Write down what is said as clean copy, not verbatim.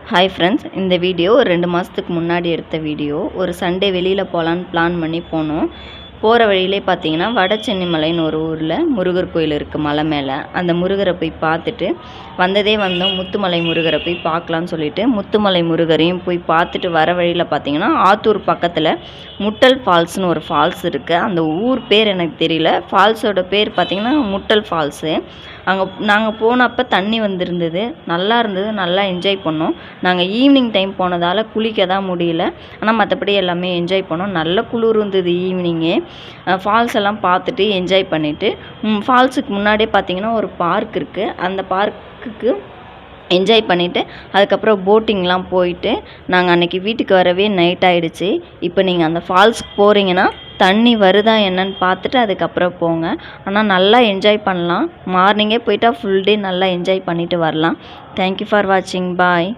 Hi friends, இந்த video ஒரு 2 மாதத்துக்கு முன்னாடி எடுத்த வீடியோ. ஒரு சண்டே வெளியில் போகலான்னு பிளான் பண்ணி போனோம். போகிற வழியிலே பார்த்தீங்கன்னா வடசென்னிமலைன்னு ஒரு ஊரில் முருகர் கோயில் இருக்குது மலை மேலே. அந்த முருகரை போய் பார்த்துட்டு வந்தோம். முத்துமலை முருகரை போய் பார்க்கலான்னு சொல்லிட்டு முத்துமலை முருகரையும் போய் பார்த்துட்டு வர வழியில் பார்த்தீங்கன்னா ஆத்தூர் பக்கத்தில் முட்டல் ஃபால்ஸ்னு ஒரு ஃபால்ஸ் இருக்குது. அந்த ஊர் பேர் எனக்கு தெரியல. ஃபால்ஸோட பேர் பார்த்திங்கன்னா முட்டல் ஃபால்ஸு. அங்கே நாங்கள் போனப்போ தண்ணி வந்திருந்தது, நல்லா இருந்தது, நல்லா என்ஜாய் பண்ணோம். நாங்கள் ஈவினிங் டைம் போனதால் குளிக்க தான் முடியல, ஆனால் மற்றபடி எல்லாமே என்ஜாய் பண்ணோம். நல்ல குளிர் இருந்தது ஈவினிங்கே. ஃபால்ஸ் எல்லாம் பார்த்துட்டு என்ஜாய் பண்ணிவிட்டு ஃபால்ஸுக்கு முன்னாடியே பார்த்திங்கன்னா ஒரு பார்க் இருக்குது. அந்த பார்க்குக்கு என்ஜாய் பண்ணிவிட்டு அதுக்கப்புறம் போட்டிங்லாம் போயிட்டு நாங்கள் அன்றைக்கி வீட்டுக்கு வரவே நைட் ஆகிடுச்சு. இப்போ நீங்கள் அந்த ஃபால்ஸுக்கு போகிறீங்கன்னா தண்ணி வருதா என்னன்னு பார்த்துட்டு அதுக்கப்புறம் போங்க. ஆனால் நல்லா என்ஜாய் பண்ணலாம். மார்னிங்கே போயிட்டால் ஃபுல் டே நல்லா என்ஜாய் பண்ணிவிட்டு வரலாம். தேங்க்யூ ஃபார் வாட்சிங். பாய்.